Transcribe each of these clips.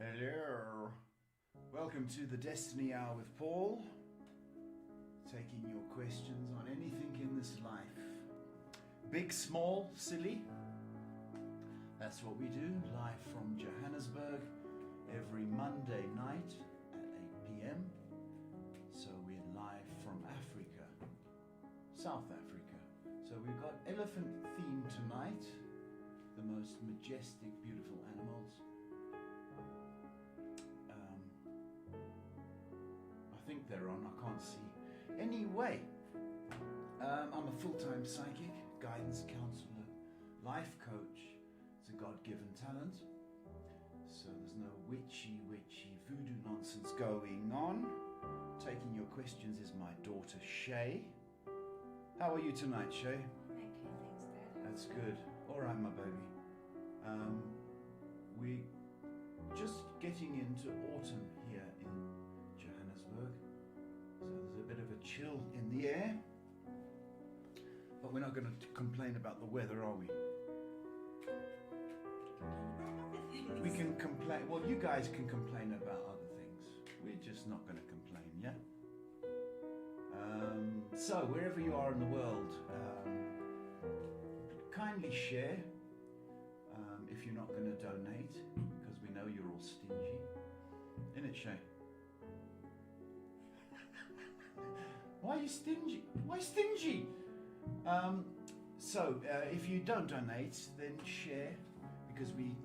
Hello. Welcome to the Destiny Hour with Paul. Taking your questions on anything in this life. Big, small, silly. That's what we do, live from Johannesburg every Monday night at 8 p.m. So we're live from Africa, South Africa. So we've got elephant theme tonight, the most majestic, beautiful animals. I think they're on, I can't see. Anyway, I'm a full-time psychic, guidance counselor, life coach. It's a God-given talent. So there's no witchy voodoo nonsense going on. Taking your questions is my daughter Shay. How are you tonight, Shay? Okay, thanks, Dad. That's good. All right, my baby. We're just getting into autumn here in Johannesburg. So there's a bit of a chill in the air. But we're not going to complain about the weather, are we? We can complain. Well, you guys can complain about other things. We're just not going to complain, yeah? So, wherever you are in the world, kindly share if you're not going to donate, because we know you're all stingy. Innit, Shay? Why are you stingy? Why stingy? So, if you don't donate, then share, because we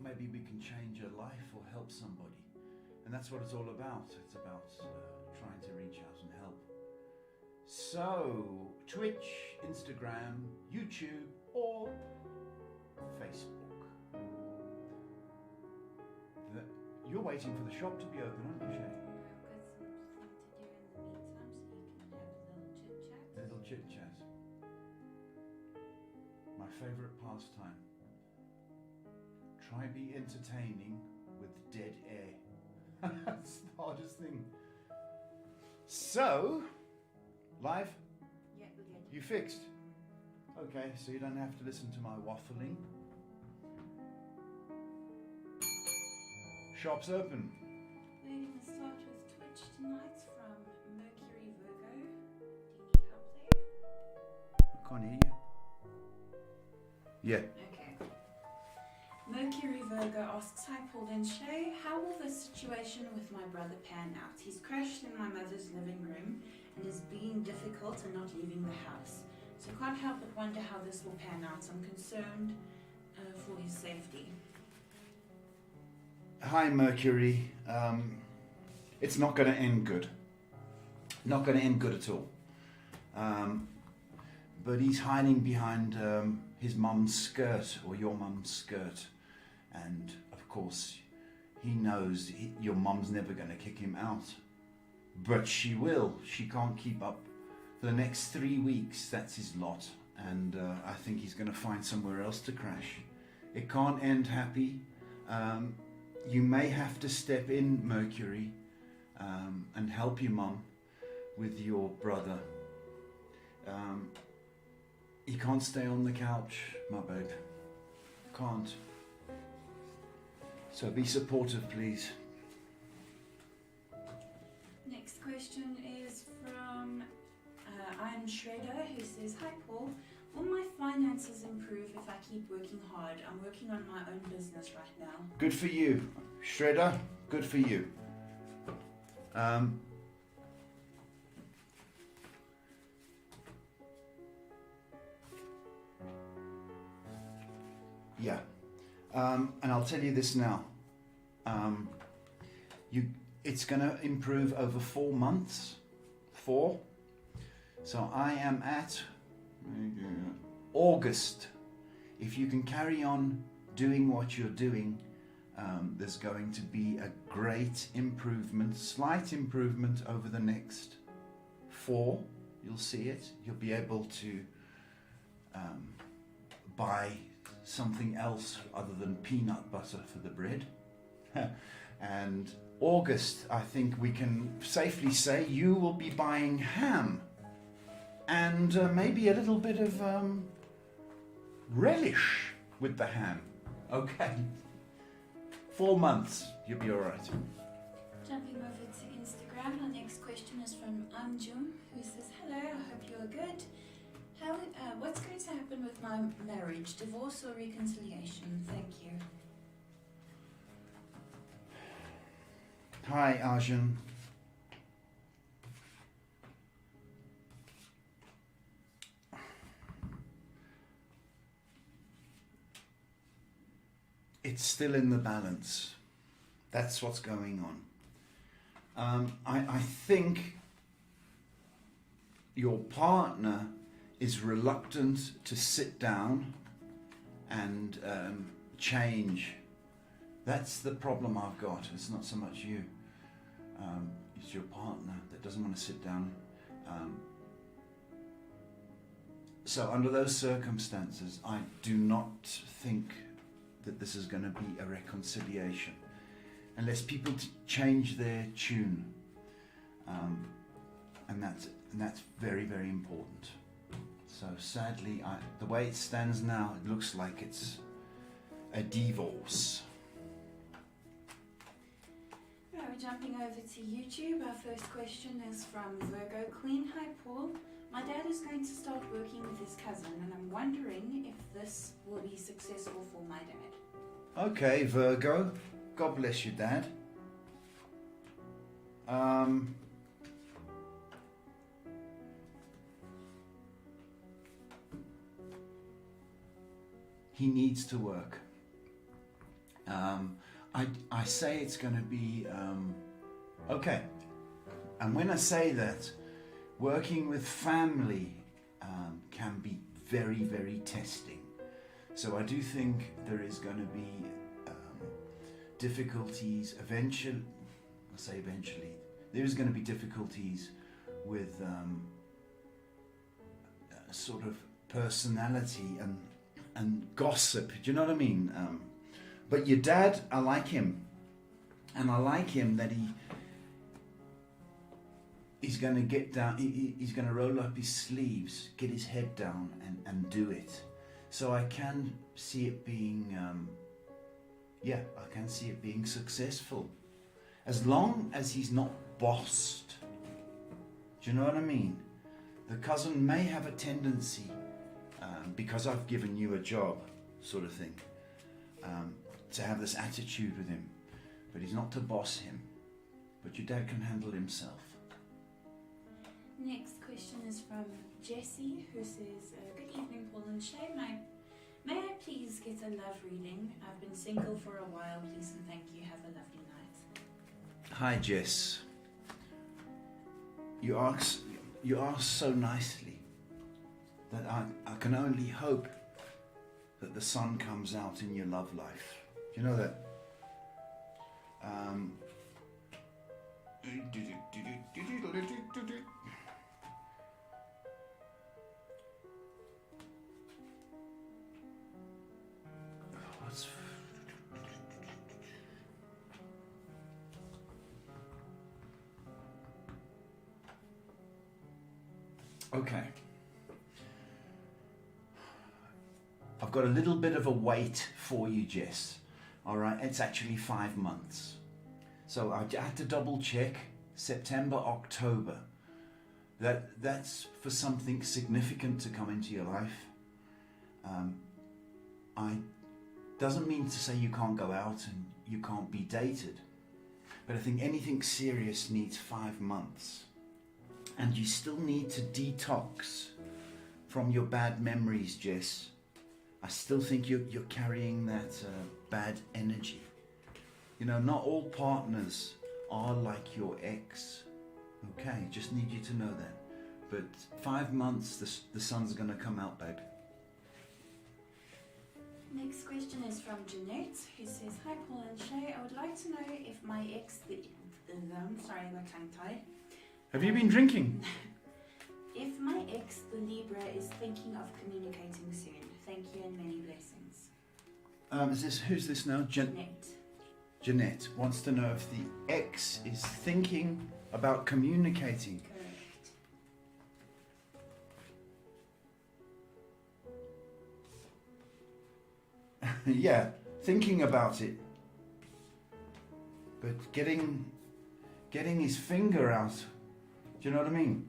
maybe we can change a life or help somebody. And that's what it's all about. It's about trying to reach out and help. So, Twitch, Instagram, YouTube, or Facebook. You're waiting for the shop to be open, aren't you, Shay? I've got something to do in the meantime, so you can have a little chit chat. My favourite pastime. Try be entertaining with dead air. That's the hardest thing. So, live? Yeah, we're good. You fixed? Okay, so you don't have to listen to my waffling. Shop's open. We're going to start with Twitch tonight from Mercury Virgo. Do you need help there? I can't hear you. Yeah. Okay. Mercury Virgo asks, hi Paul and Shay, how will the situation with my brother pan out? He's crashed in my mother's living room and is being difficult and not leaving the house. So can't help but wonder how this will pan out. I'm concerned for his safety. Hi, Mercury. It's not going to end good. Not going to end good at all. But he's hiding behind his mum's skirt, or your mum's skirt. And, of course, he knows your mum's never going to kick him out. But she will. She can't keep up. For the next 3 weeks, that's his lot. And I think he's going to find somewhere else to crash. It can't end happy. You may have to step in, Mercury, and help your mum with your brother. He can't stay on the couch, my babe. Can't. So be supportive, please. Next question is from I'm Shredder, who says, hi Paul, will my finances improve if I keep working hard? I'm working on my own business right now. Good for you, Shredder. Good for you. Yeah. And I'll tell you this now. It's going to improve over 4 months. 4. So I am at August. If you can carry on doing what you're doing, there's going to be a great improvement, slight improvement over the next 4. You'll see it. You'll be able to buy something else other than peanut butter for the bread. And August, I think we can safely say you will be buying ham and maybe a little bit of relish with the ham. Okay. 4 months, you'll be all right. Jumping over to Instagram, our next question is from Anjum, who says, hello, I hope you're good. What's going to happen with my marriage, divorce or reconciliation? Thank you. Hi, Arjun. It's still in the balance. That's what's going on. I think your partner is reluctant to sit down and change. That's the problem I've got. It's not so much you. It's your partner that doesn't want to sit down. So under those circumstances, I do not think that this is going to be a reconciliation unless people change their tune. And that's very, very important. So sadly, the way it stands now, it looks like it's a divorce. Right, we're jumping over to YouTube. Our first question is from Virgo Queen. Hi Paul. My dad is going to start working with his cousin and I'm wondering if this will be successful for my dad. Okay, Virgo. God bless you, Dad. He needs to work. I say it's going to be okay. And when I say that, working with family can be very, very testing. So I do think there is going to be difficulties eventually. I say eventually. There is going to be difficulties with sort of personality and gossip. Do you know what I mean? But your dad, I like him. And I like him that he's going to get down, he's going to roll up his sleeves, get his head down and do it. So I can see it being, I can see it being successful. As long as he's not bossed. Do you know what I mean? The cousin may have a tendency, because I've given you a job, sort of thing, to have this attitude with him. But he's not to boss him. But your dad can handle himself. Next question is from Jessie, who says, good evening Paul and Shay. May I please get a love reading? I've been single for a while, please and thank you. Have a lovely night. Hi Jess. You ask so nicely that I can only hope that the sun comes out in your love life. Do you know that? Okay. I've got a little bit of a wait for you, Jess. All right, it's actually 5 months. So I had to double check. September, October. That's for something significant to come into your life. Doesn't mean to say you can't go out and you can't be dated. But I think anything serious needs 5 months. And you still need to detox from your bad memories, Jess. I still think you're carrying that bad energy. You know, not all partners are like your ex. Okay, just need you to know that. But 5 months, the sun's going to come out, babe. Next question is from Jeanette, who says, hi Paul and Shay, I would like to know if my ex, sorry, I got tongue-tied. Have you been drinking? If my ex, the Libra, is thinking of communicating soon. Thank you and many blessings. Who's this now? Jeanette. Jeanette wants to know if the ex is thinking about communicating. Correct. Yeah, thinking about it. But getting his finger out, do you know what I mean?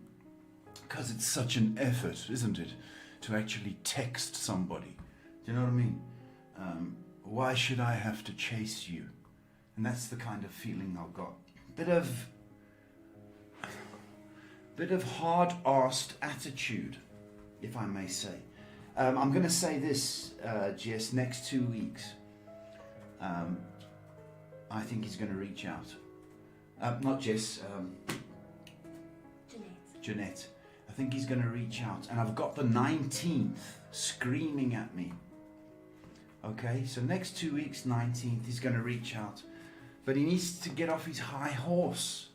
Because it's such an effort, isn't it, to actually text somebody. Do you know what I mean? Why should I have to chase you? And that's the kind of feeling I've got. Bit of hard-arsed attitude, if I may say. I'm going to say this, Jess, next 2 weeks. I think he's going to reach out. Not Jess, Jeanette. I think he's going to reach out. And I've got the 19th screaming at me. Okay, so next 2 weeks, 19th, he's going to reach out. But he needs to get off his high horse.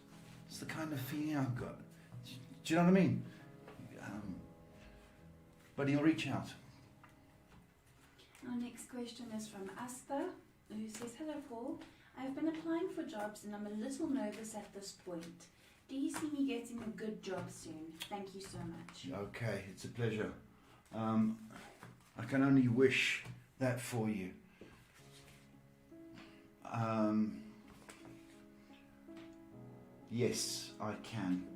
It's the kind of feeling I've got. Do you know what I mean? But he'll reach out. Our next question is from Asta, who says, "Hello Paul, I've been applying for jobs and I'm a little nervous at this point. Do you see me getting a good job soon? Thank you so much." Okay, it's a pleasure. I can only wish that for you. Yes, I can.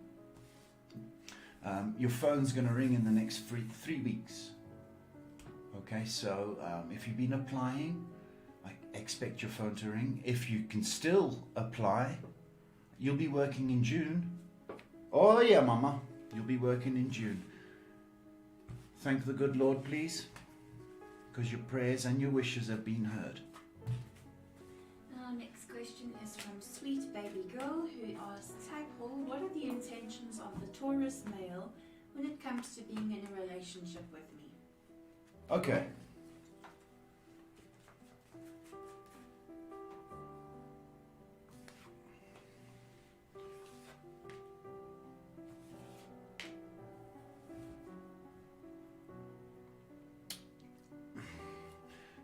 Your phone's going to ring in the next 3 weeks. Okay, so if you've been applying, I expect your phone to ring. If you can still apply, you'll be working in June. Oh yeah, Mama, you'll be working in June. Thank the good Lord, please, because your prayers and your wishes have been heard. Our next question is from Sweet Baby Girl, who asks, "Hi Paul, what are the intentions of the Taurus male when it comes to being in a relationship with me?" Okay.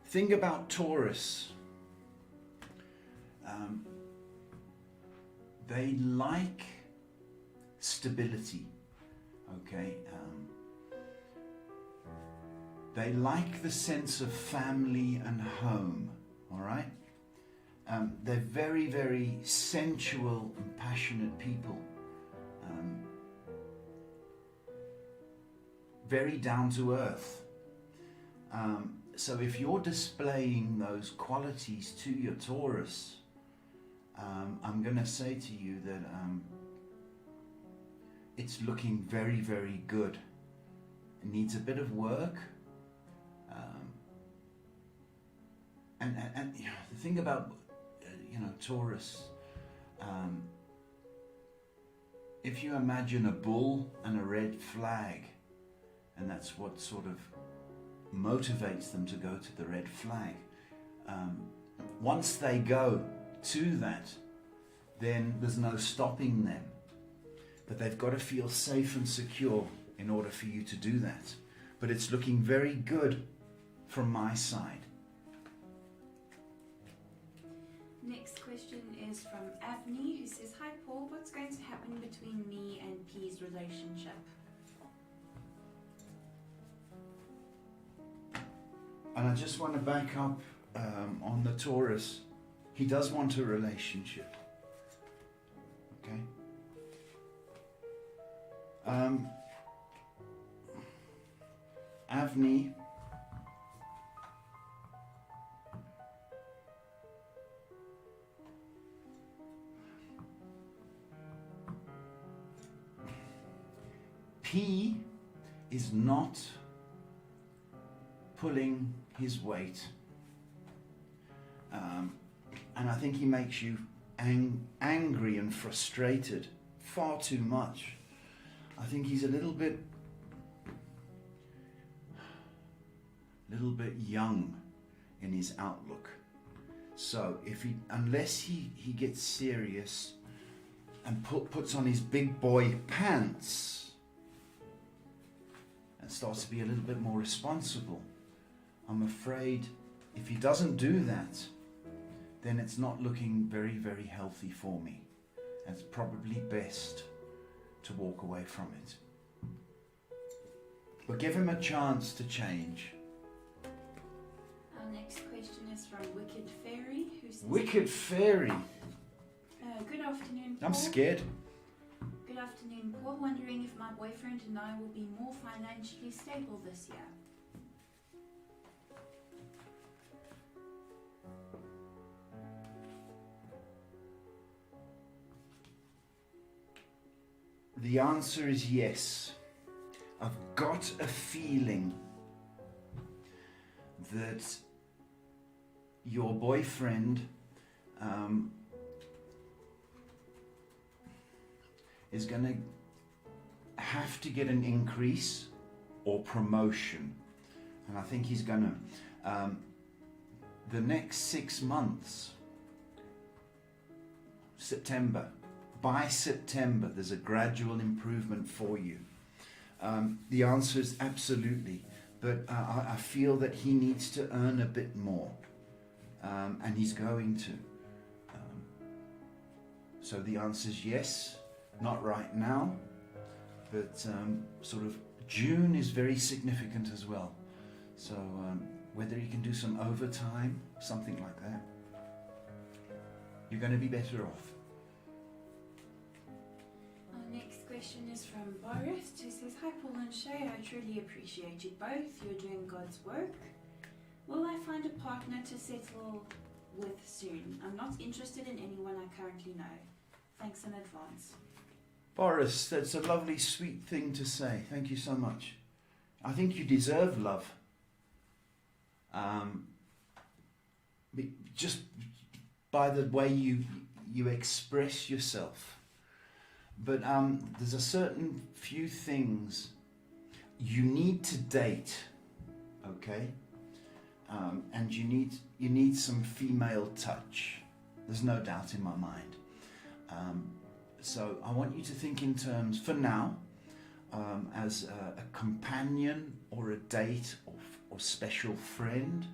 Think about Taurus. They like stability, okay? They like the sense of family and home, all right? They're very, very sensual and passionate people. Very down to earth. So if you're displaying those qualities to your Taurus, I'm going to say to you that it's looking very, very good. It needs a bit of work. And you know, the thing about Taurus, if you imagine a bull and a red flag, and that's what sort of motivates them to go to the red flag. Once they go to that, then there's no stopping them. But they've got to feel safe and secure in order for you to do that. But it's looking very good from my side. Next question is from Avni, who says, "Hi Paul, what's going to happen between me and P's relationship?" And I just want to back up on the Taurus. He does want a relationship. Okay? Avni, P is not pulling his weight, and I think he makes you angry and frustrated far too much. I think he's a little bit young in his outlook. So unless he gets serious and puts on his big boy pants and starts to be a little bit more responsible, I'm afraid if he doesn't do that, then it's not looking very, very healthy for me. And it's probably best to walk away from it. But give him a chance to change. Our next question is from Wicked Fairy, who says, Wicked Fairy. Good afternoon, Paul. I'm scared. Good afternoon, Paul. Wondering if my boyfriend and I will be more financially stable this year. The answer is yes. I've got a feeling that your boyfriend is going to have to get an increase or promotion. And I think he's going to, the next 6 months, by September, there's a gradual improvement for you. The answer is absolutely, but I feel that he needs to earn a bit more, and he's going to. So the answer is yes, not right now, but sort of June is very significant as well. So whether you can do some overtime, something like that, you're going to be better off. Our next question is from Boris, who says, "Hi Paul and Shay, I truly appreciate you both. You're doing God's work. Will I find a partner to settle with soon? I'm not interested in anyone I currently know. Thanks in advance." Boris, that's a lovely, sweet thing to say. Thank you so much. I think you deserve love. Just by the way you express yourself. But there's a certain few things you need to date, okay? And you need some female touch. There's no doubt in my mind. So I want you to think in terms, for now, as a companion or a date or special friend.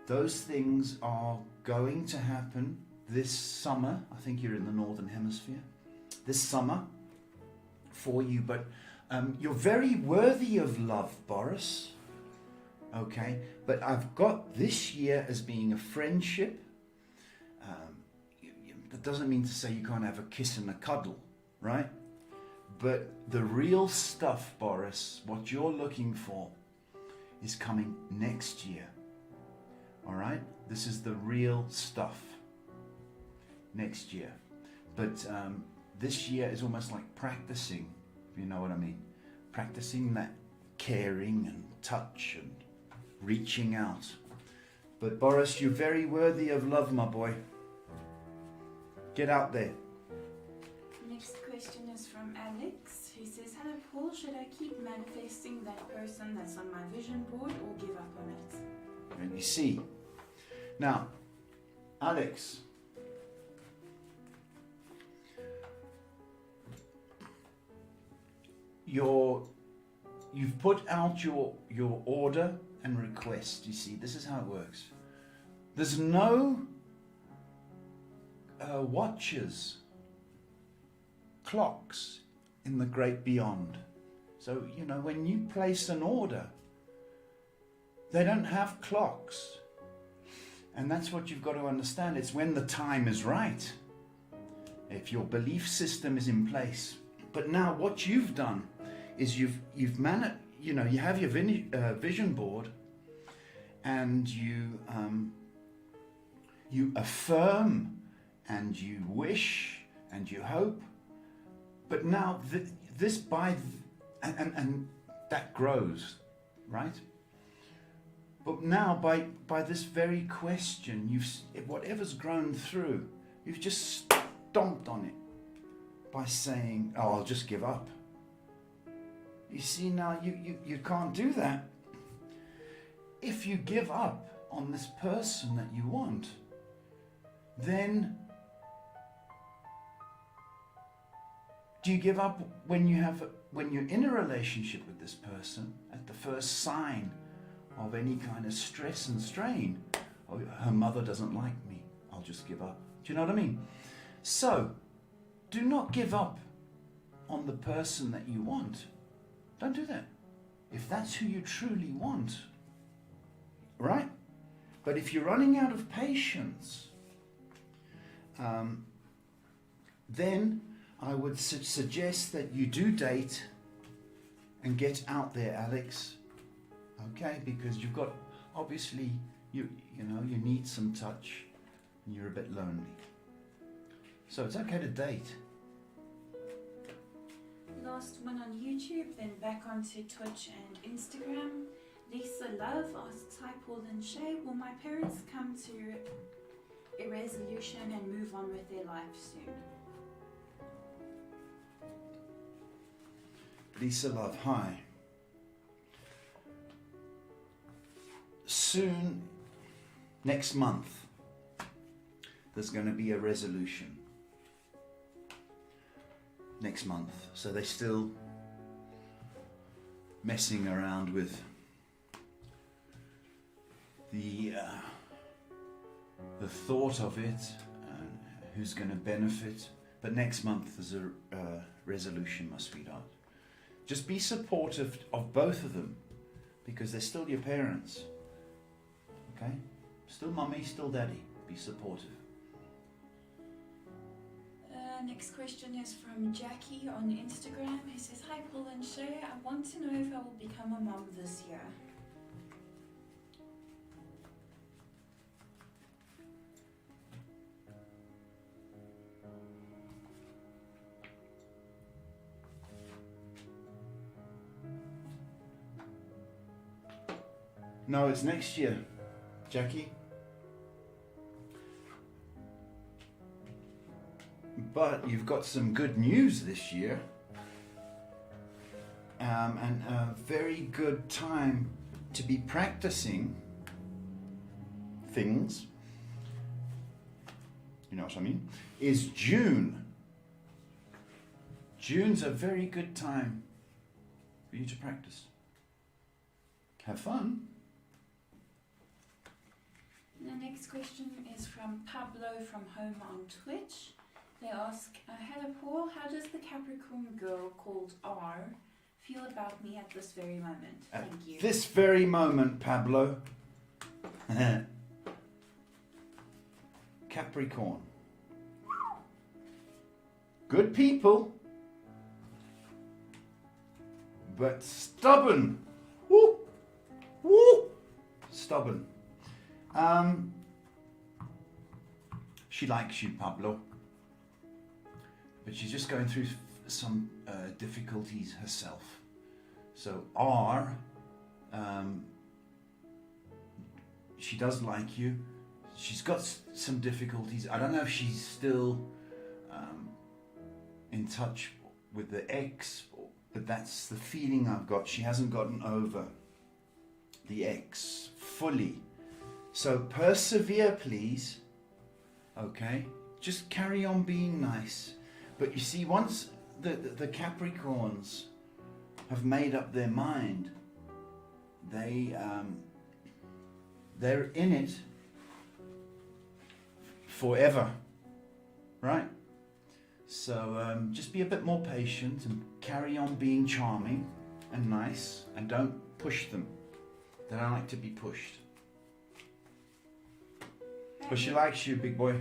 Those things are going to happen this summer. I think you're in the Northern Hemisphere. This summer for you, but you're very worthy of love, Boris. Okay, but I've got this year as being a friendship. That doesn't mean to say you can't have a kiss and a cuddle, right? But the real stuff, Boris, what you're looking for is coming next year. All right? This is the real stuff next year. But this year is almost like practicing, if you know what I mean. Practicing that caring and touch and reaching out. But Boris, you're very worthy of love, my boy. Get out there. Next question is from Alex, who says, "Hello Paul, should I keep manifesting that person that's on my vision board or give up on it?" And you see. Now, Alex, you've put out your order and request. You see, this is how it works. There's no watches, clocks in the great beyond. So, when you place an order, they don't have clocks. And that's what you've got to understand. It's when the time is right. If your belief system is in place. But now what you've done is you have your vision board, and you affirm and you wish and you hope. But now and that grows, right? But now by this very question, whatever's grown through, you've just stomped on it by saying, "Oh, I'll just give up." You see, now you can't do that. If you give up on this person that you want, then do you give up when you're in a relationship with this person at the first sign of any kind of stress and strain? "Oh, her mother doesn't like me, I'll just give up." Do you know what I mean? So, do not give up on the person that you want. Don't do that. If that's who you truly want, right? But if you're running out of patience, then I would suggest that you do date and get out there, Alex. Okay, because you've got, obviously, you need some touch and you're a bit lonely. So it's okay to date. Last one on YouTube, then back onto Twitch and Instagram. Lisa Love asks, hi Paul and Shay, will my parents come to a resolution and move on with their life soon? Lisa Love, hi. Soon, next month, there's going to be a resolution. Next month. So they're still messing around with the thought of it and who's going to benefit. But next month there's a resolution, my sweetheart. Just be supportive of both of them because they're still your parents. Okay? Still mummy, still daddy. Be supportive. Next question is from Jackie on Instagram. He says, hi Paul and Shay, I want to know if I will become a mom this year. No, it's next year, Jackie. But you've got some good news this year. And a very good time to be practicing things, you know what I mean, is June. June's a very good time for you to practice. Have fun. The next question is from Pablo from home on Twitch. They ask, hello Paul, how does the Capricorn girl called R feel about me at this very moment? Thank you. This very moment, Pablo. Capricorn. Good people, but stubborn. Woo! Woo! Stubborn. She likes you, Pablo, but she's just going through some difficulties herself. So R, she does like you. She's got some difficulties. I don't know if she's still in touch with the ex, but that's the feeling I've got. She hasn't gotten over the ex fully. So persevere, please. Okay? Just carry on being nice. But you see, once the Capricorns have made up their mind, they're in it forever. Right? So just be a bit more patient and carry on being charming and nice, and don't push them. They don't like to be pushed. But she likes you, big boy.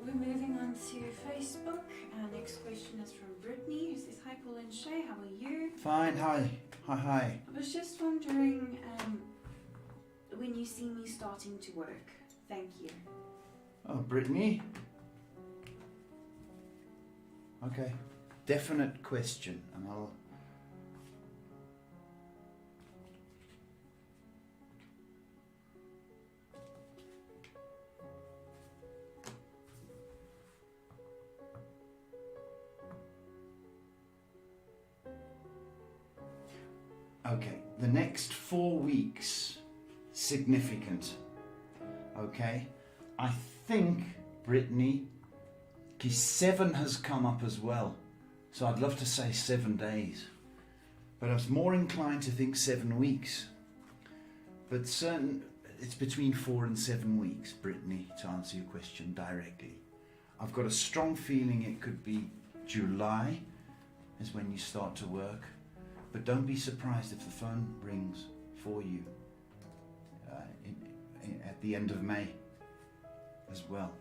We're moving on to Facebook. Our next question is from Brittany, who says, hi Paul and Shay, how are you? Fine, hi. Hi. I was just wondering when you see me starting to work. Thank you. Oh, Brittany. Okay. Definite question, and I'll... Okay, the next 4 weeks, significant. Okay, I think, Brittany, 7 has come up as well. So I'd love to say 7 days. But I was more inclined to think 7 weeks. But it's between 4 and 7 weeks, Brittany, to answer your question directly. I've got a strong feeling it could be July is when you start to work. But don't be surprised if the phone rings for you at the end of May as well.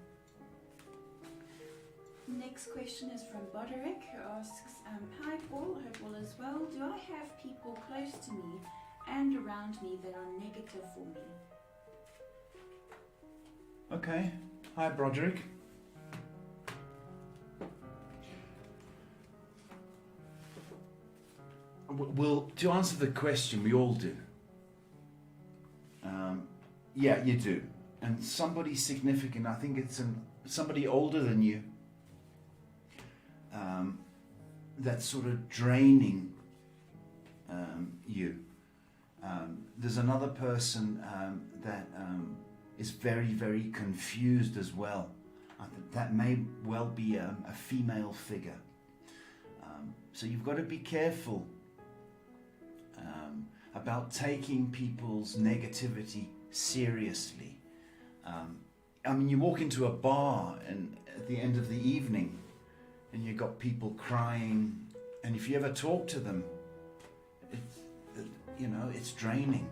Next question is from Boderick, who asks, hi Paul, hope all is well. Do I have people close to me and around me that are negative for me? Okay. Hi, Broderick. Well, to answer the question, we all do. Yeah, you do. And somebody significant, I think it's somebody older than you, that's sort of draining you. There's another person that is very, very confused as well. That may well be a female figure. So you've got to be careful about taking people's negativity seriously. I mean, you walk into a bar and at the end of the evening and you've got people crying, and if you ever talk to them, it's draining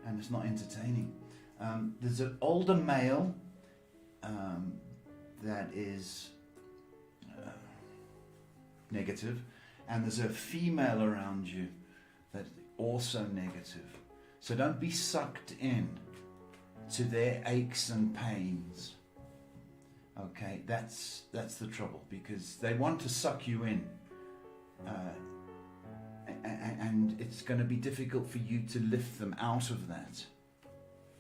and it's not entertaining. There's an older male that is negative, and there's a female around you that's also negative. So don't be sucked in to their aches and pains. Okay, that's the trouble, because they want to suck you in, and it's going to be difficult for you to lift them out of that.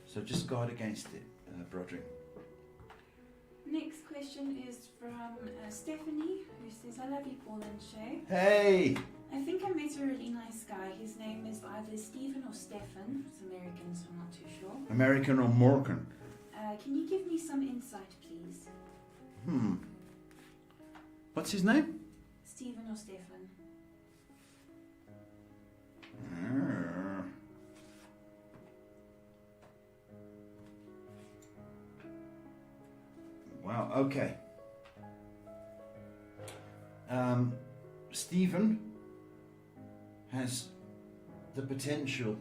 So just guard against it, Broderick. Next question is from Stephanie, who says, I love you, Paul and Shay. Hey! I think I met a really nice guy. His name is either Stephen or Stefan. It's American, so I'm not too sure. American or Morgan? Can you give me some insight, please? What's his name? Stephen or Stefan? Wow, okay. Stephen has the potential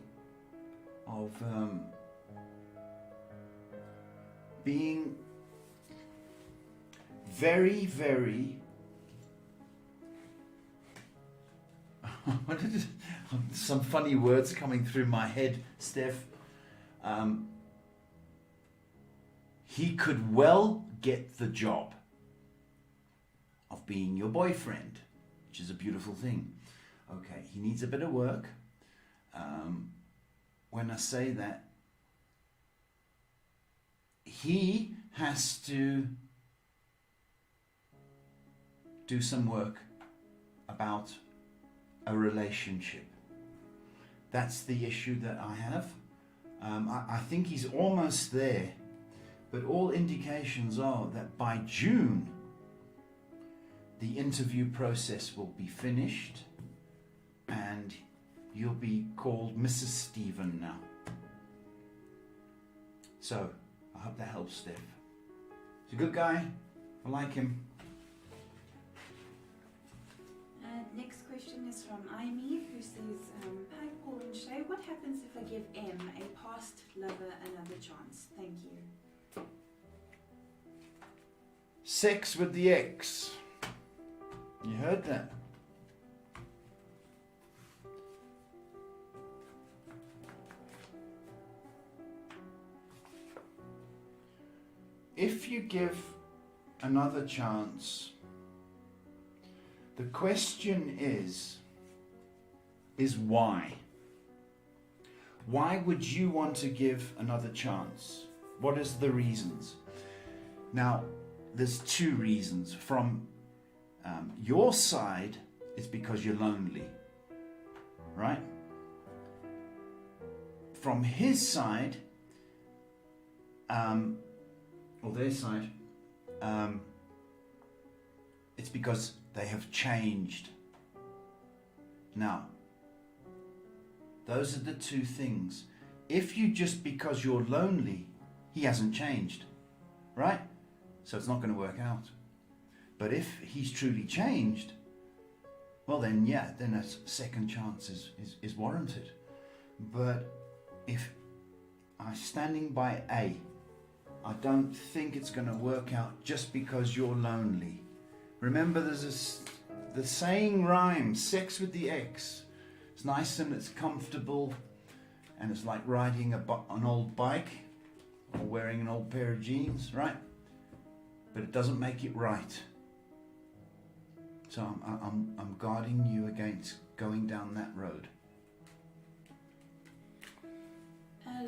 of being very, very some funny words coming through my head, Steph. He could well get the job of being your boyfriend, which is a beautiful thing. Okay, he needs a bit of work. When I say that, he has to do some work about a relationship. That's the issue that I have. I think he's almost there, but all indications are that by June, the interview process will be finished and you'll be called Mrs. Stephen now. So, I hope that helps, Steph. He's a good guy. I like him. Next question is from Amy, who says, hi Paul and Shay, what happens if I give M, a past lover, another chance? Thank you. Sex with the ex. You heard that? If you give another chance, the question is why? Why would you want to give another chance? What is the reasons? Now, there's two reasons. From your side, it's because you're lonely, right? From his side, or their side, it's because they have changed. Now, those are the two things. If you just because you're lonely, he hasn't changed, right? So it's not going to work out. But if he's truly changed, well then, yeah, then a second chance is warranted. But if I'm standing by A, I don't think it's going to work out just because you're lonely. Remember, the saying rhymes, sex with the ex. It's nice and it's comfortable, and it's like riding an old bike or wearing an old pair of jeans, right? But it doesn't make it right. So I'm guarding you against going down that road.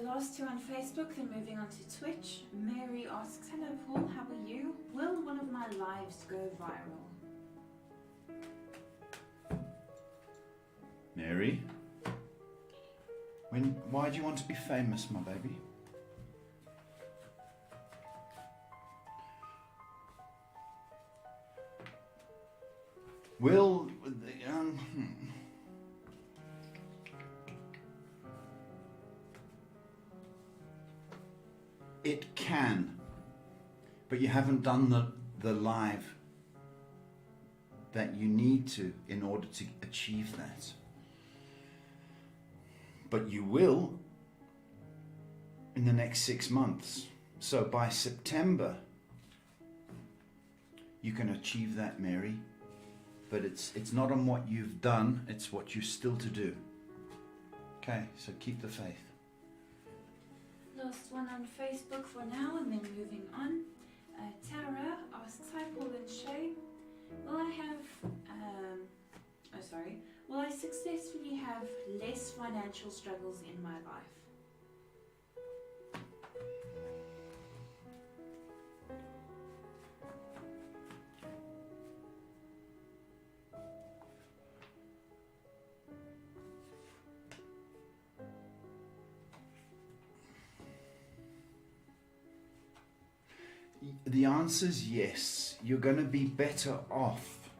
Last two on Facebook, then moving on to Twitch. Mary asks, hello Paul, how are you? Will one of my lives go viral? Mary? Why do you want to be famous, my baby? Will... It can, but you haven't done the live that you need to in order to achieve that. But you will in the next 6 months. So by September, you can achieve that, Mary. But it's not on what you've done, it's what you're still to do. Okay, so keep the faith. Last one on Facebook for now, and then moving on. Tara asks, hi Paul and Shay, will I successfully have less financial struggles in my life? The answer is yes. You're going to be better off.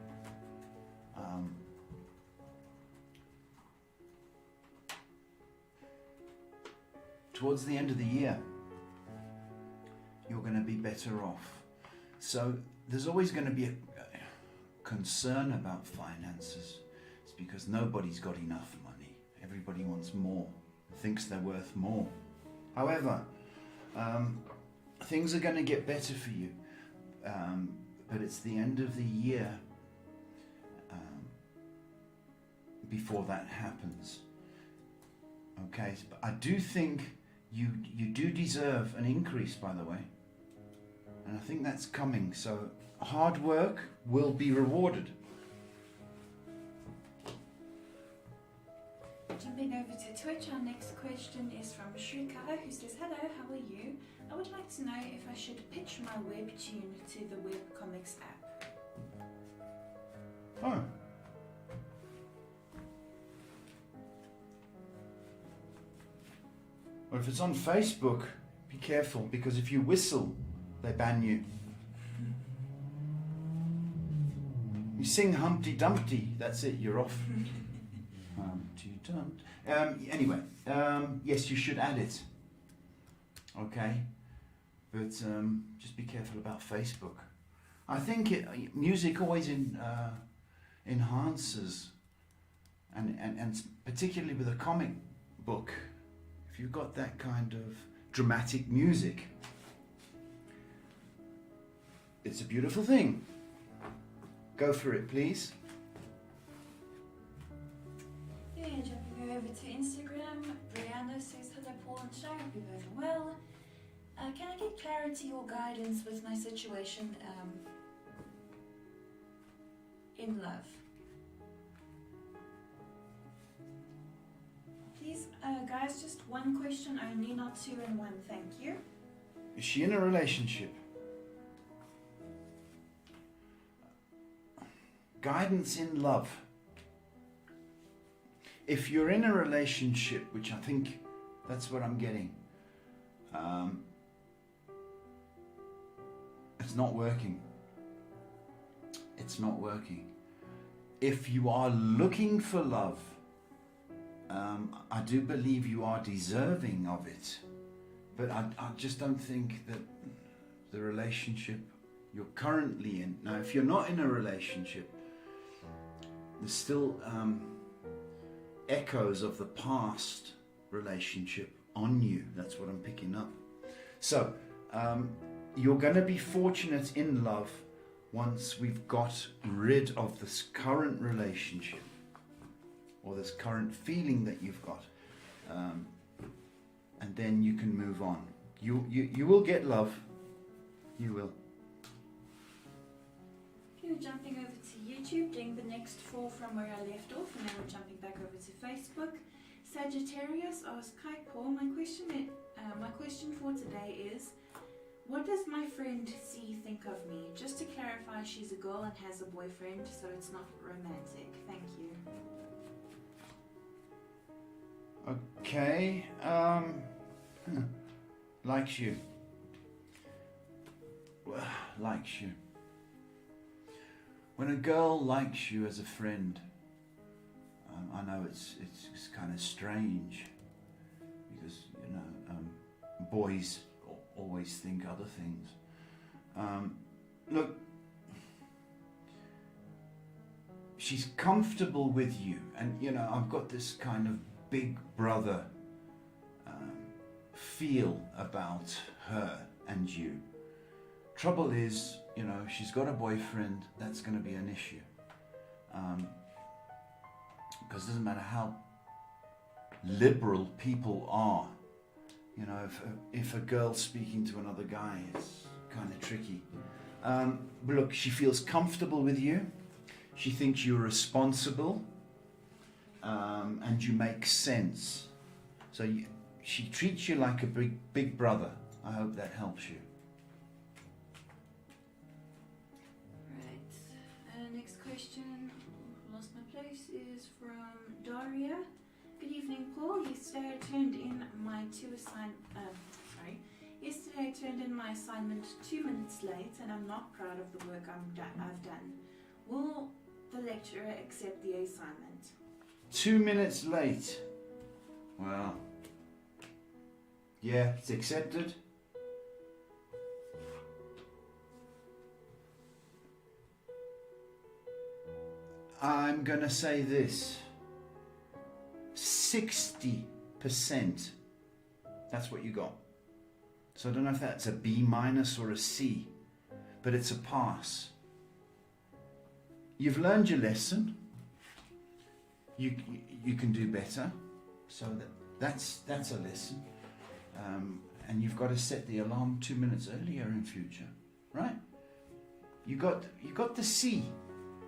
Towards the end of the year, you're going to be better off. So there's always going to be a concern about finances. It's because nobody's got enough money. Everybody wants more, thinks they're worth more. However, things are going to get better for you, but it's the end of the year before that happens. Okay, but I do think you do deserve an increase, by the way, and I think that's coming. So hard work will be rewarded. Jumping over to Twitch, our next question is from Shrika, who says, hello, how are you? I would like to know if I should pitch my webtoon to the webcomics app. Oh. Or if it's on Facebook, be careful, because if you whistle, they ban you. You sing Humpty Dumpty, that's it, you're off. Humpty Dumpty. Anyway, yes, you should add it. Okay? But just be careful about Facebook. I think music always enhances, and particularly with a comic book, if you've got that kind of dramatic music, it's a beautiful thing. Go for it, please. Yeah, jumping over to Instagram, Brianna says, hello Paul and Shay, hope you're both well. Can I get clarity or guidance with my situation in love? Please, guys, just one question only, not two in one, thank you. Is she in a relationship? Guidance in love. If you're in a relationship, which I think that's what I'm getting, it's not working. It's not working. If you are looking for love, I do believe you are deserving of it. But I just don't think that the relationship you're currently in... Now, if you're not in a relationship, there's still echoes of the past relationship on you. That's what I'm picking up. So, you're going to be fortunate in love once we've got rid of this current relationship or this current feeling that you've got, and then you can move on. You will get love. You will. Okay, we're jumping over to YouTube, doing the next 4 from where I left off, and then we're jumping back over to Facebook. Sagittarius asks, "Hi Paul, my question for today is, what does my friend C think of me? Just to clarify, she's a girl and has a boyfriend, so it's not romantic. Thank you." Okay. Likes you. Likes you. When a girl likes you as a friend, I know it's kind of strange, because boys always think other things. Look, she's comfortable with you, and I've got this kind of big brother feel about her and you. Trouble is, she's got a boyfriend. That's going to be an issue, because it doesn't matter how liberal people are. If a girl's speaking to another guy, it's kind of tricky. But look, she feels comfortable with you. She thinks you're responsible, and you make sense. So she treats you like a big brother. I hope that helps you. Right. Next question, lost my place, is from Daria. "Good evening, Paul. Yesterday I turned in my assignment 2 minutes late, and I'm not proud of the work I've done. Will the lecturer accept the assignment?" 2 minutes late. Well, yeah, it's accepted. I'm going to say this. 60%. That's what you got. So I don't know if that's a B minus or a C, but it's a pass. You've learned your lesson. You can do better. So that's a lesson. And you've got to set the alarm 2 minutes earlier in future, right? You got the C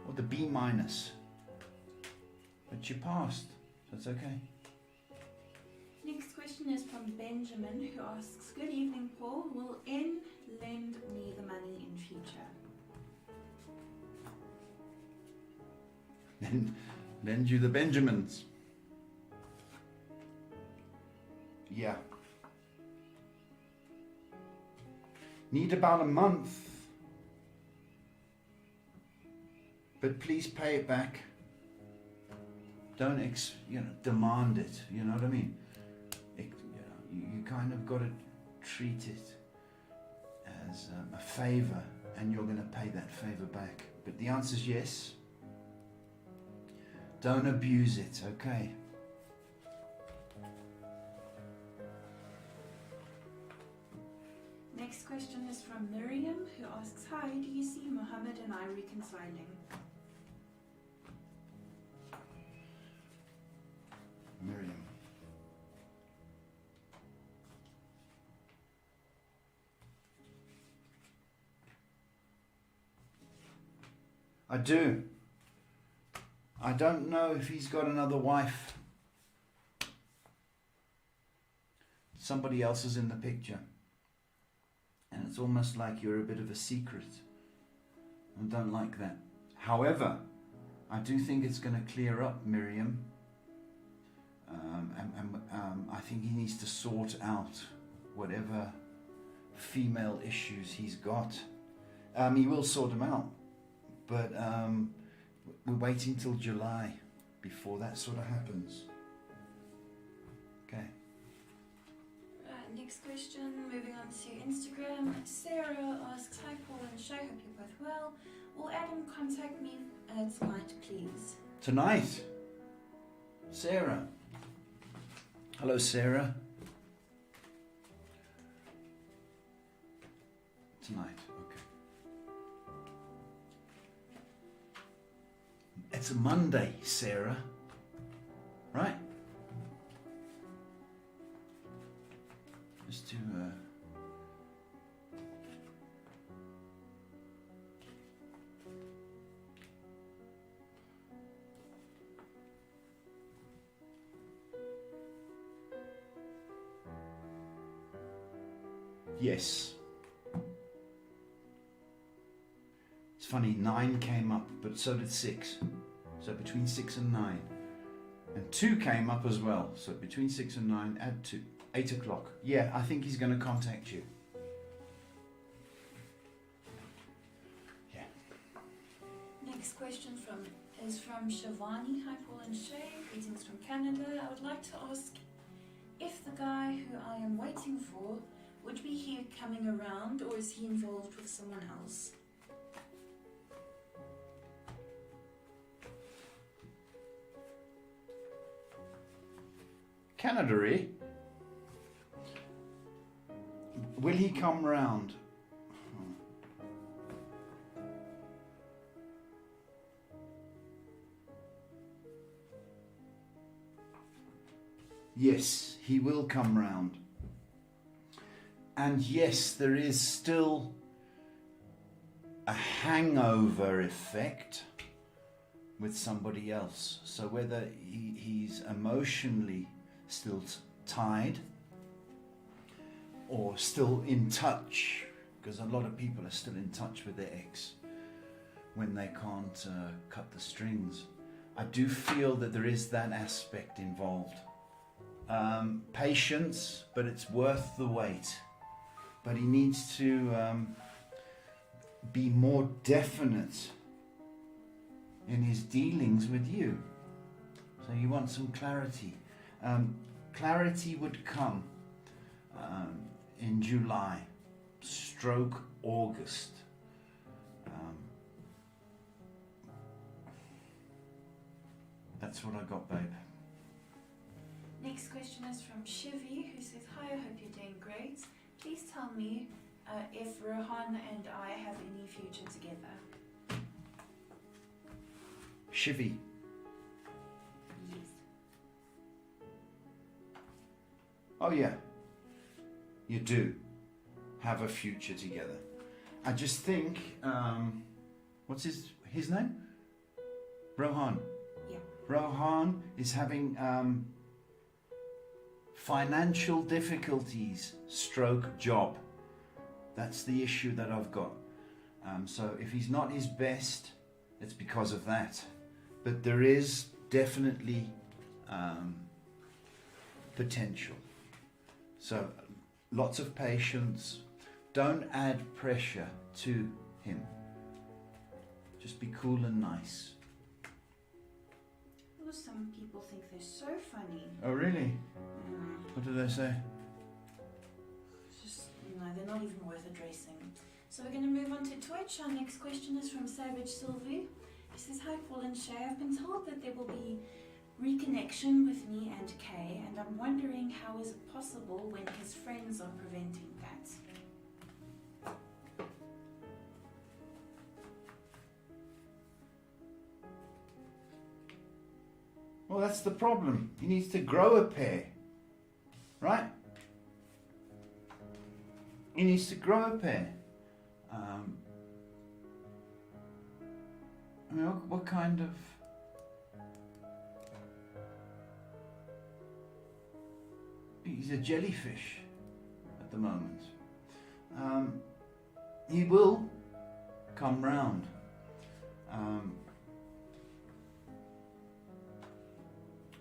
or the B minus, but you passed. So it's okay. Next question is from Benjamin, who asks, "Good evening, Paul. Will N lend me the money in future?" Lend you the Benjamins. Yeah. Need about a month. But please pay it back. Don't demand it. You know what I mean? You kind of got to treat it as a favor, and you're going to pay that favor back. But the answer is yes. Don't abuse it, okay? Next question is from Miriam, who asks, "Hi, do you see Muhammad and I reconciling?" Miriam. I do. I don't know if he's got another wife. Somebody else is in the picture. And it's almost like you're a bit of a secret. I don't like that. However, I do think it's going to clear up, Miriam. I think he needs to sort out whatever female issues he's got. He will sort them out. But we're waiting till July before that sort of happens. Okay. Next question, moving on to Instagram. Sarah asks, "Hi Paul and Shay, hope you're both well. Will Adam contact me tonight, please?" Tonight? Sarah. Hello, Sarah. Tonight, okay. It's a Monday, Sarah. Right? Just to... Yes. It's funny, 9 came up, but so did 6. So between 6 and 9. And 2 came up as well. So between 6 and 9, add 2. 8 o'clock. Yeah, I think he's going to contact you. Yeah. Next question is from Shivani. Hi, Paul and Shay. Greetings from Canada. I would like to ask if the guy who I am waiting for, would be he coming around, or is he involved with someone else? Canada, eh? Will he come round? Yes, he will come round. And yes, there is still a hangover effect with somebody else. So whether he's emotionally still tied or still in touch, because a lot of people are still in touch with their ex when they can't cut the strings. I do feel that there is that aspect involved. Patience, but it's worth the wait. But he needs to be more definite in his dealings with you. So you want some clarity. Clarity would come in July, stroke August. That's what I got, babe. Next question is from Shivy, who says, hi, I hope you're doing great. Please tell me if Rohan and I have any future together. Shivy. Yes. Oh yeah, you do have a future together. I just think, what's his name? Rohan. Yeah. Rohan is having financial difficulties, stroke job. That's the issue that I've got. So if he's not his best, it's because of that. But there is definitely potential. So lots of patience. Don't add pressure to him. Just be cool and nice. Oh, some people think they're so funny. Oh really? What do they say? Just, no, they're not even worth addressing. So we're going to move on to Twitch. Our next question is from Savage Sylvie. He says, hi Paul and Shay, I've been told that there will be reconnection with me and Kay, and I'm wondering how is it possible when his friends are preventing that? Well, that's the problem. He needs to grow a pair. Right? He needs to grow a pair. I mean, what kind of... He's a jellyfish at the moment. He will come round.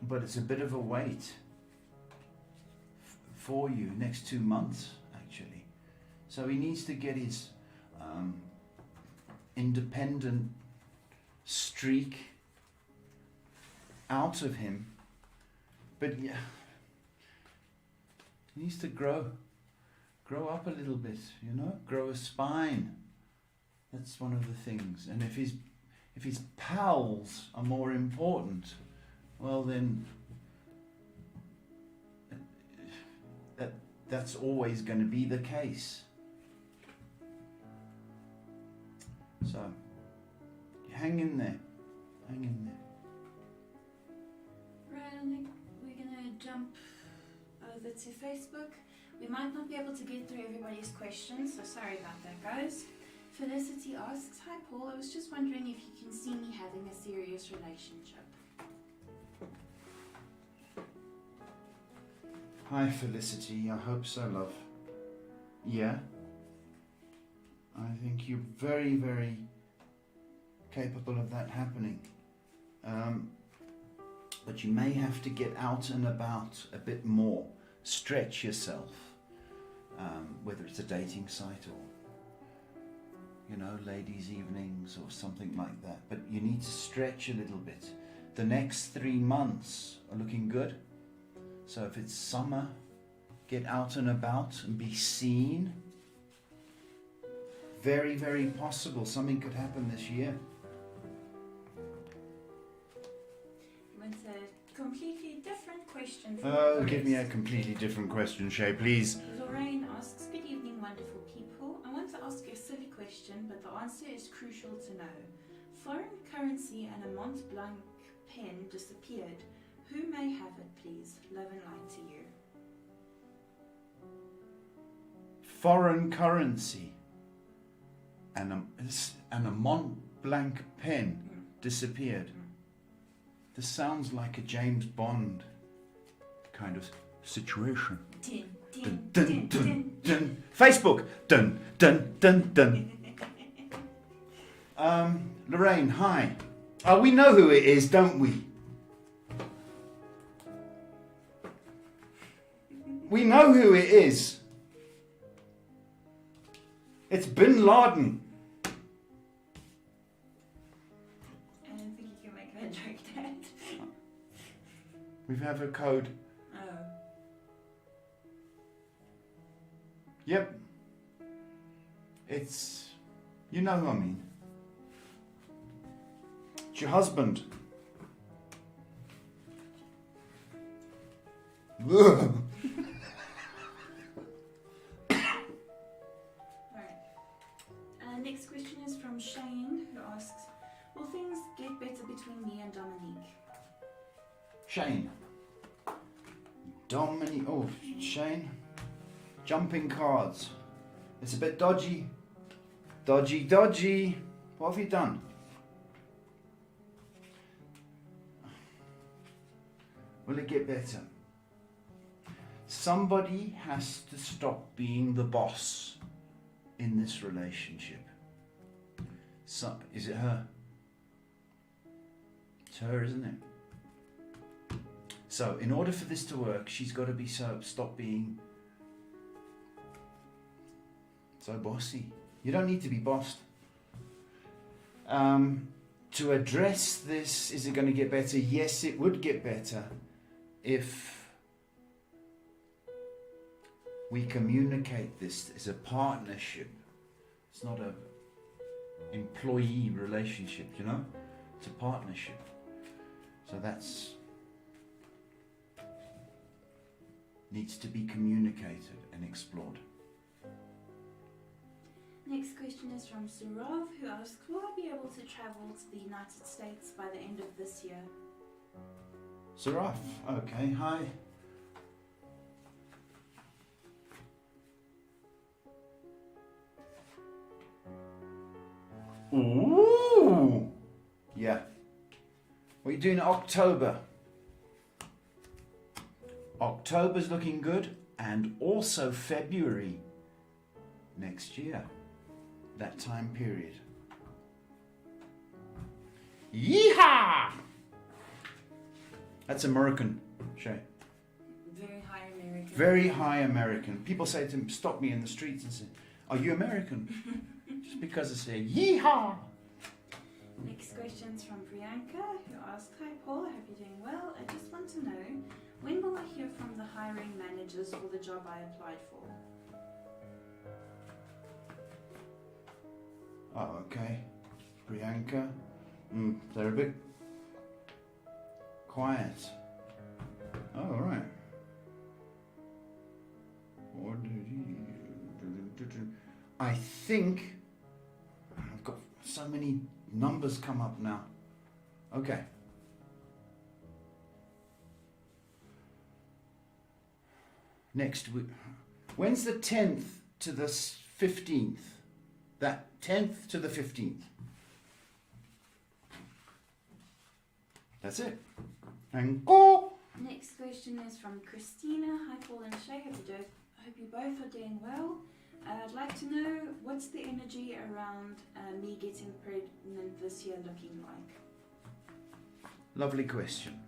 But it's a bit of a wait for you, next 2 months actually. So he needs to get his independent streak out of him. But yeah, he needs to grow up a little bit, you know, grow a spine. That's one of the things. And if his pals are more important, well then that's always going to be the case. So hang in there. jump over to Facebook. We might not be able to get through everybody's questions, so sorry about that, guys. Felicity asks, "Hi Paul, I was just wondering if you can see me having a serious relationship." Hi Felicity, I hope so, love. Yeah? I think you're very, very capable of that happening. But you may have to get out and about a bit more. Stretch yourself. Whether it's a dating site or, ladies' evenings or something like that. But you need to stretch a little bit. The next 3 months are looking good. So if it's summer, get out and about and be seen. Very, very possible. Something could happen this year. It's a completely different question. Oh, give me a completely different question, Shay, please. Lorraine asks, "Good evening, wonderful people. I want to ask you a silly question, but the answer is crucial to know. Foreign currency and a Mont Blanc pen disappeared. Who may have it, please? Love and light to you." Foreign currency and a Mont Blanc pen disappeared. This sounds like a James Bond kind of situation. Dun, dun, dun, dun. Facebook. Dun, dun, dun, dun. Lorraine, hi. Oh, we know who it is, don't we? We know who it is. It's Bin Laden. I don't think you can make that joke, Dad. We have a code. Oh. Yep. It's... You know who I mean. It's your husband. Alright. Next question is from Shane, who asks, "Will things get better between me and Dominique?" Shane. Dominique. Oh, Shane. Jumping cards. It's a bit dodgy. Dodgy, dodgy. What have you done? Will it get better? Somebody has to stop being the boss in this relationship. So, is it her? It's her, isn't it? So, in order for this to work, she's got to stop being so bossy. You don't need to be bossed. To address this, is it going to get better? Yes, it would get better if we communicate this as a partnership. It's not a employee relationship, It's a partnership. So that's needs to be communicated and explored. Next question is from Surav, who asks, "Will I be able to travel to the United States by the end of this year?" Saraf, okay, hi. Ooh! Yeah. What are you doing in October? October's looking good, and also February next year. That time period. Yeehaw! That's American, Shay. Very high American. Very high American. People say to me, stop me in the streets and say, "Are you American?" Just because I say, yeehaw! Next question's from Priyanka, who asks, "Hi Paul, I hope you're doing well. I just want to know, when will I hear from the hiring managers for the job I applied for?" Oh, okay. Priyanka. They're a bit quiet. Oh, all right. I think I've got so many numbers come up now. Okay. next week. When's the 10th to the 15th? That 10th to the 15th. That's it. And go. Next question is from Christina. Hi Paul and Shay, hope you both are doing well. I'd like to know what's the energy around me getting pregnant this year looking like? Lovely question.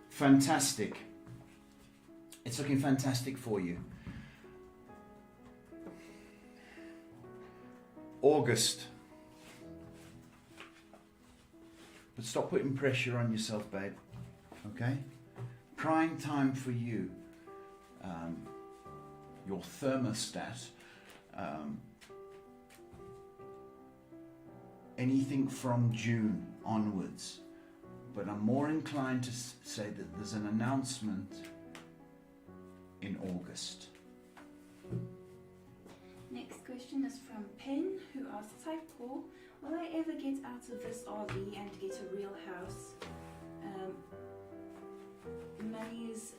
Fantastic. It's looking fantastic for you. August. But stop putting pressure on yourself, babe. Okay? Prime time for you. Your thermostat. Anything from June onwards. But I'm more inclined to say that there's an announcement in August. Next question is from Pen, who asks, hi Paul, will I ever get out of this RV and get a real house? Money is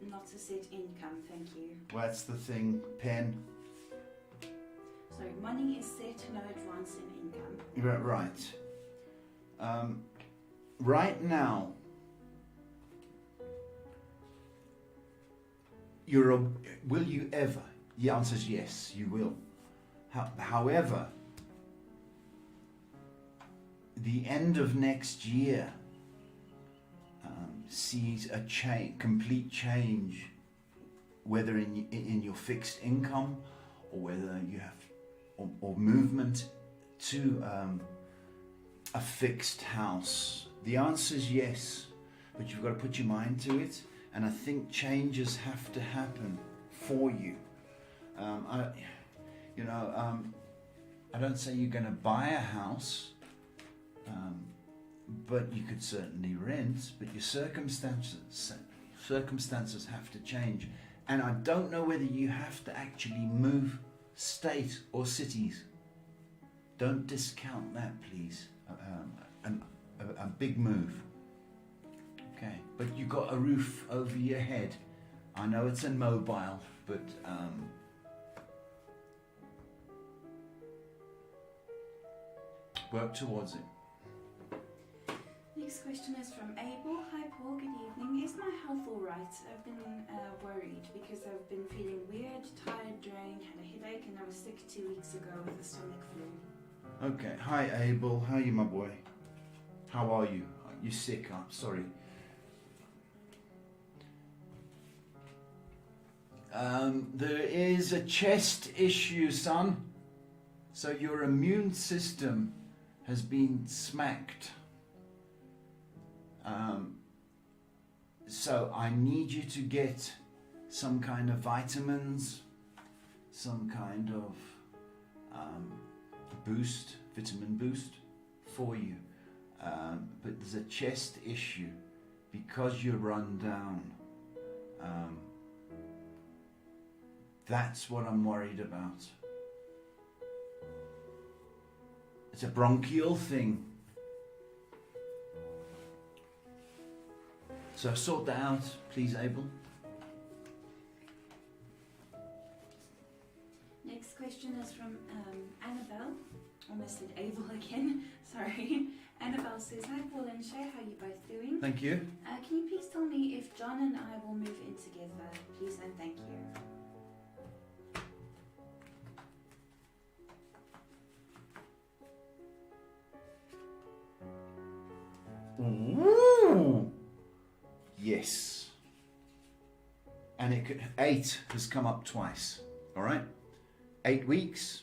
not a set income, thank you. Well, that's the thing, Pen. So money is set, no advance in income. Right. Right now, will you ever? The answer is yes, you will. However, the end of next year sees a complete change, whether in your fixed income or whether you have or movement to a fixed house. The answer is yes, but you've got to put your mind to it, and I think changes have to happen for you. I don't say you're going to buy a house, but you could certainly rent, but your circumstances have to change. And I don't know whether you have to actually move state or cities. Don't discount that, please. A big move. Okay, but you got a roof over your head. I know it's immobile, but work towards it. Next question is from Abel. Hi Paul, good evening. Is my health alright? I've been worried because I've been feeling weird, tired, drained, had a headache, and I was sick 2 weeks ago with a stomach flu. Okay, hi Abel, how are you, my boy? How are you? Are you sick? I'm sorry. There is a chest issue, son. So your immune system has been smacked. So I need you to get some kind of vitamins, some kind of vitamin boost for you. But there's a chest issue because you're run down. That's what I'm worried about. It's a bronchial thing. So sort that out, please, Abel. Next question is from Annabelle. Almost said Abel again. Sorry. Annabelle says, hi Paul and Shay, how are you both doing? Thank you. Can you please tell me if John and I will move in together? Please and thank you. Ooh. Yes. And 8 has come up twice. All right? 8 weeks,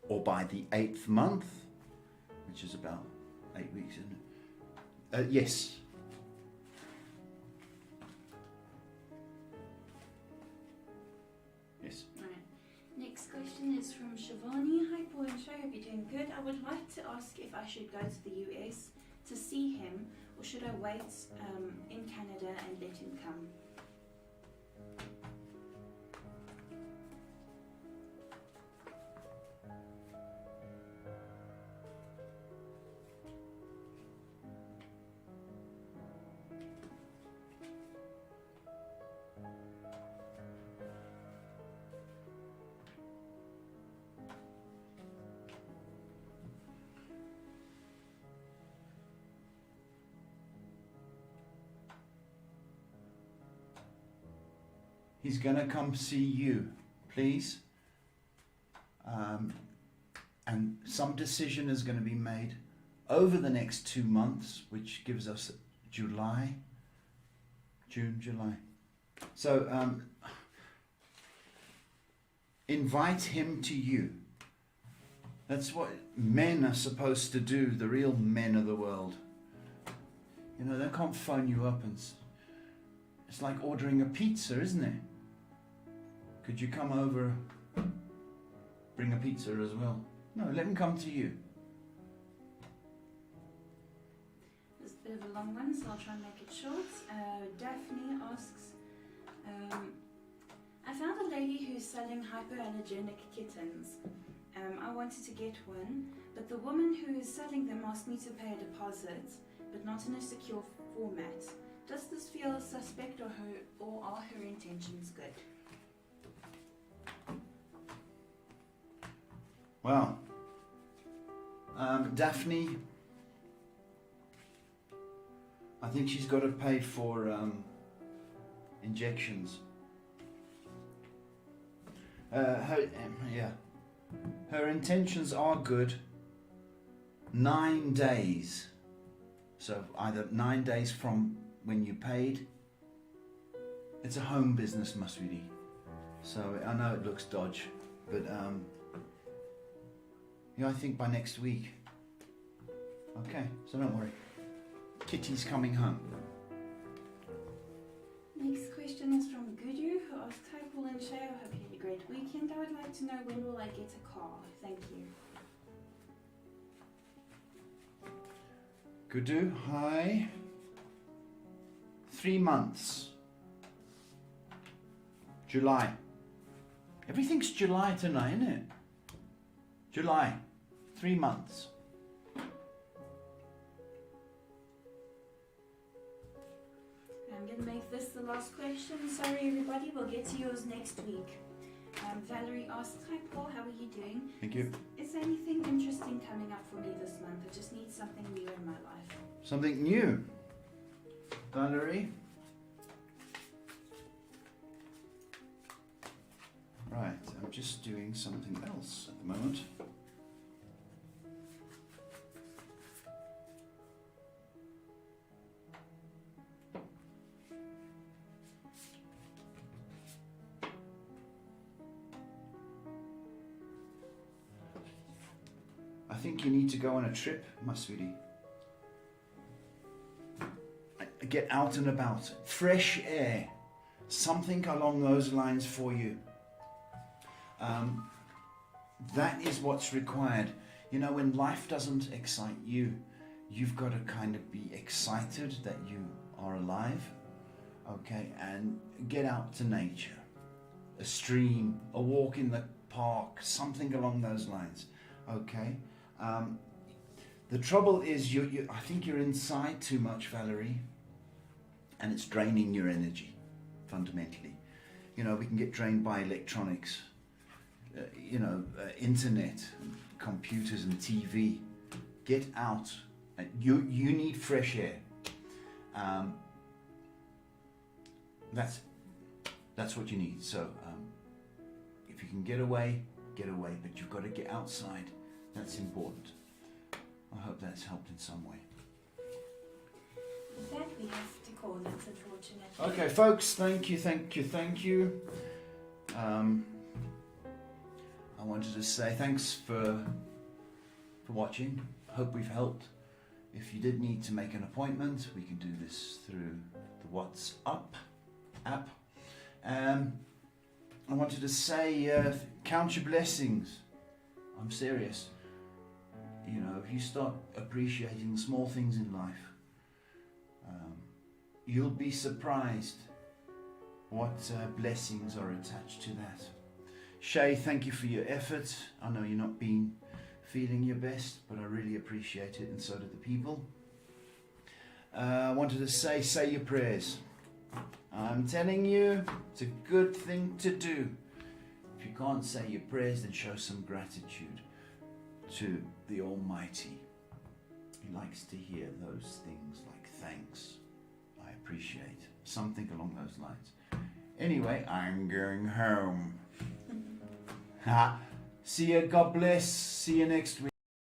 or by the 8th month, which is about 8 weeks, isn't it? Yes. Yes. Right. Next question is from Shivani. Hi Paul and Shay, hope you're doing good. I would like to ask if I should go to the US to see him, or should I wait in Canada and let him come? He's going to come see you, please. And some decision is going to be made over the next 2 months, which gives us June, July. So invite him to you. That's what men are supposed to do, the real men of the world. You know, they can't phone you up and... It's like ordering a pizza, isn't it? Could you come over, bring a pizza as well? No, let him come to you. It's a bit of a long one, so I'll try and make it short. Daphne asks, I found a lady who's selling hypoallergenic kittens. I wanted to get one, but the woman who is selling them asked me to pay a deposit, but not in a secure format. Does this feel suspect, or are her intentions good? Well, Daphne, I think she's got to pay for injections. Her intentions are good. 9 days. So either 9 days from when you paid. It's a home business, Masudi. So I know it looks dodge, but I think by next week. Okay, so don't worry. Kitty's coming home. Next question is from Gudu, who asks, hi Paul and Shay, I hope you had a great weekend. I would like to know, when will I get a car? Thank you. Gudu, hi. 3 months. July. Everything's July tonight, isn't it? July. 3 months. I'm going to make this the last question. Sorry everybody, we'll get to yours next week. Valerie asks, hi Paul, how are you doing? Thank you. Is there anything interesting coming up for me this month? I just need something new in my life. Something new. Valerie. Right, I'm just doing something else at the moment. I think you need to go on a trip, my sweetie. Get out and about. Fresh air. Something along those lines for you. That is what's required. You know, when life doesn't excite you, you've got to kind of be excited that you are alive. Okay, and get out to nature. A stream, a walk in the park, something along those lines. Okay. The trouble is, I think you're inside too much, Valerie, and it's draining your energy, fundamentally. You know, we can get drained by electronics, internet, computers and TV. Get out. You need fresh air. That's what you need. So if you can get away, but you've got to get outside. That's important. I hope that's helped in some way. With that, we have to call it, unfortunately. Okay, folks, thank you. I wanted to say thanks for watching. Hope we've helped. If you did need to make an appointment, we can do this through the WhatsApp app. I wanted to say, count your blessings. I'm serious. You know, if you start appreciating the small things in life, you'll be surprised what blessings are attached to that. Shay, thank you for your effort. I know you're not been feeling your best, but I really appreciate it, and so do the people. I wanted to say your prayers. I'm telling you, it's a good thing to do. If you can't say your prayers, then show some gratitude to the Almighty. He likes to hear those things like thanks, I appreciate, something along those lines. Anyway, I'm going home. See you, God bless, see you next week.